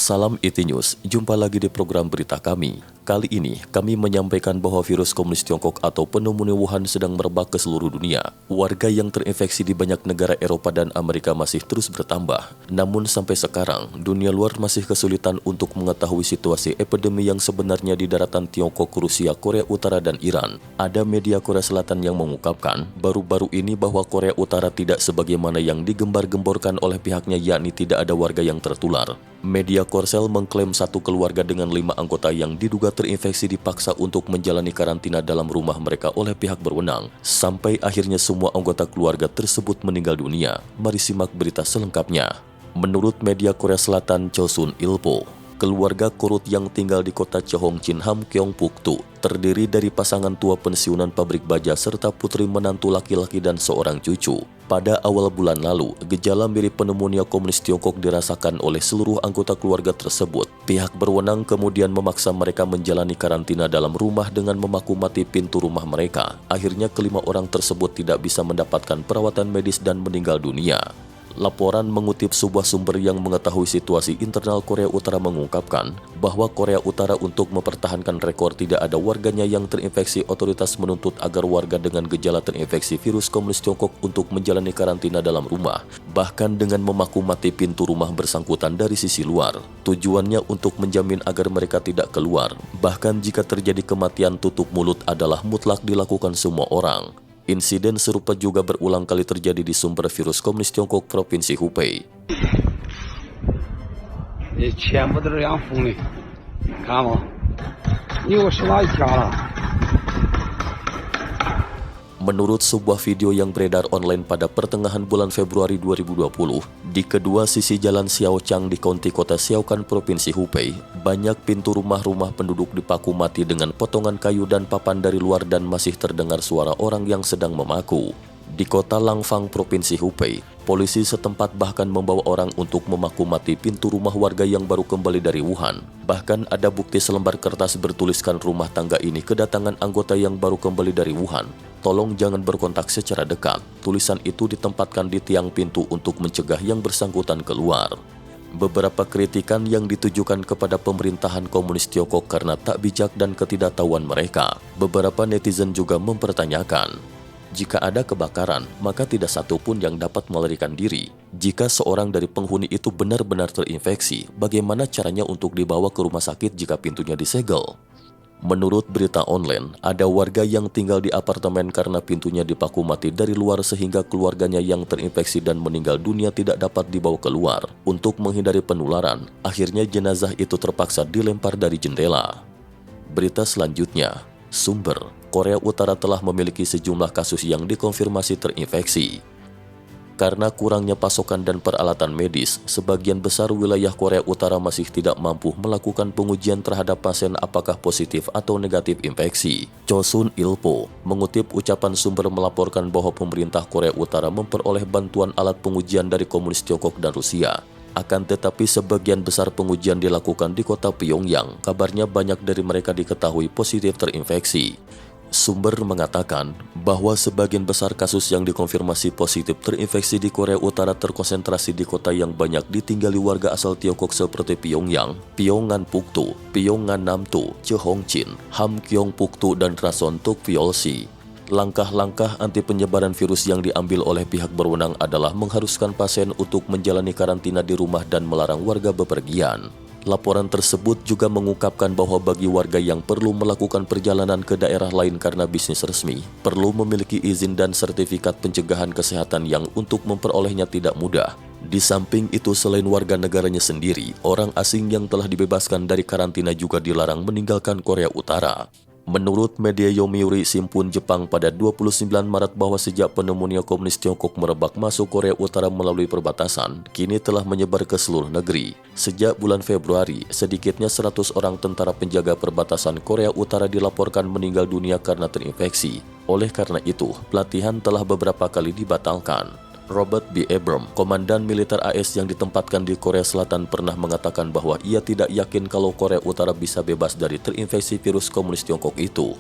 Salam IT News, jumpa lagi di program berita kami. Kali ini, kami menyampaikan bahwa virus komunis Tiongkok atau pneumonia Wuhan sedang merebak ke seluruh dunia. Warga yang terinfeksi di banyak negara Eropa dan Amerika masih terus bertambah. Namun sampai sekarang, dunia luar masih kesulitan untuk mengetahui situasi epidemi yang sebenarnya di daratan Tiongkok, Rusia, Korea Utara, dan Iran. Ada media Korea Selatan yang mengungkapkan baru-baru ini bahwa Korea Utara tidak sebagaimana yang digembar-gemborkan oleh pihaknya, yakni tidak ada warga yang tertular. Media Korsel mengklaim satu keluarga dengan 5 anggota yang diduga terinfeksi dipaksa untuk menjalani karantina dalam rumah mereka oleh pihak berwenang, sampai akhirnya semua anggota keluarga tersebut meninggal dunia. Mari simak berita selengkapnya. Menurut media Korea Selatan Chosun Ilbo, keluarga Korut yang tinggal di kota Cheongchin Ham Kyong Puktu terdiri dari pasangan tua pensiunan pabrik baja serta putri menantu laki-laki dan seorang cucu. Pada awal bulan lalu, gejala mirip pneumonia komunis Tiongkok dirasakan oleh seluruh anggota keluarga tersebut. Pihak berwenang kemudian memaksa mereka menjalani karantina dalam rumah dengan memaku-mati pintu rumah mereka. Akhirnya kelima orang tersebut tidak bisa mendapatkan perawatan medis dan meninggal dunia. Laporan mengutip sebuah sumber yang mengetahui situasi internal Korea Utara mengungkapkan bahwa Korea Utara untuk mempertahankan rekor tidak ada warganya yang terinfeksi, otoritas menuntut agar warga dengan gejala terinfeksi virus komunis Tiongkok untuk menjalani karantina dalam rumah, bahkan dengan memaku-mati pintu rumah bersangkutan dari sisi luar. Tujuannya untuk menjamin agar mereka tidak keluar, bahkan jika terjadi kematian tutup mulut adalah mutlak dilakukan semua orang. Insiden serupa juga berulang kali terjadi di sumber virus komunis Tiongkok Provinsi Hubei. Menurut sebuah video yang beredar online pada pertengahan bulan Februari 2020, di kedua sisi jalan Xiaochang di County Kota Xiaokan Provinsi Hubei, banyak pintu rumah-rumah penduduk dipaku mati dengan potongan kayu dan papan dari luar dan masih terdengar suara orang yang sedang memaku. Di kota Langfang, Provinsi Hubei, polisi setempat bahkan membawa orang untuk memaku mati pintu rumah warga yang baru kembali dari Wuhan. Bahkan ada bukti selembar kertas bertuliskan rumah tangga ini kedatangan anggota yang baru kembali dari Wuhan. Tolong jangan berkontak secara dekat. Tulisan itu ditempatkan di tiang pintu untuk mencegah yang bersangkutan keluar. Beberapa kritikan yang ditujukan kepada pemerintahan komunis Tiongkok karena tak bijak dan ketidaktahuan mereka. Beberapa netizen juga mempertanyakan, jika ada kebakaran, maka tidak satu pun yang dapat melarikan diri. Jika seorang dari penghuni itu benar-benar terinfeksi, bagaimana caranya untuk dibawa ke rumah sakit jika pintunya disegel? Menurut berita online, ada warga yang tinggal di apartemen karena pintunya dipaku mati dari luar sehingga keluarganya yang terinfeksi dan meninggal dunia tidak dapat dibawa keluar. Untuk menghindari penularan, akhirnya jenazah itu terpaksa dilempar dari jendela. Berita selanjutnya, sumber Korea Utara telah memiliki sejumlah kasus yang dikonfirmasi terinfeksi. Karena kurangnya pasokan dan peralatan medis, sebagian besar wilayah Korea Utara masih tidak mampu melakukan pengujian terhadap pasien apakah positif atau negatif infeksi. Chosun Ilbo mengutip ucapan sumber melaporkan bahwa pemerintah Korea Utara memperoleh bantuan alat pengujian dari komunis Tiongkok dan Rusia. Akan tetapi sebagian besar pengujian dilakukan di kota Pyongyang. Kabarnya banyak dari mereka diketahui positif terinfeksi. Sumber mengatakan bahwa sebagian besar kasus yang dikonfirmasi positif terinfeksi di Korea Utara terkonsentrasi di kota yang banyak ditinggali warga asal Tiongkok seperti Pyongyang, Pyongan-Puktu, Pyongan-Namtu, Cheongchin, Hamgyong-Puktu, dan Rason-Tokvyolsi. Langkah-langkah anti penyebaran virus yang diambil oleh pihak berwenang adalah mengharuskan pasien untuk menjalani karantina di rumah dan melarang warga bepergian. Laporan tersebut juga mengungkapkan bahwa bagi warga yang perlu melakukan perjalanan ke daerah lain karena bisnis resmi, perlu memiliki izin dan sertifikat pencegahan kesehatan yang untuk memperolehnya tidak mudah. Di samping itu, selain warga negaranya sendiri, orang asing yang telah dibebaskan dari karantina juga dilarang meninggalkan Korea Utara. Menurut media Yomiuri Shimbun Jepang pada 29 Maret bahwa sejak pneumonia komunis Tiongkok merebak masuk Korea Utara melalui perbatasan, kini telah menyebar ke seluruh negeri. Sejak bulan Februari, sedikitnya 100 orang tentara penjaga perbatasan Korea Utara dilaporkan meninggal dunia karena terinfeksi. Oleh karena itu, pelatihan telah beberapa kali dibatalkan. Robert B. Abram, komandan militer AS yang ditempatkan di Korea Selatan, pernah mengatakan bahwa ia tidak yakin kalau Korea Utara bisa bebas dari terinfeksi virus komunis Tiongkok itu.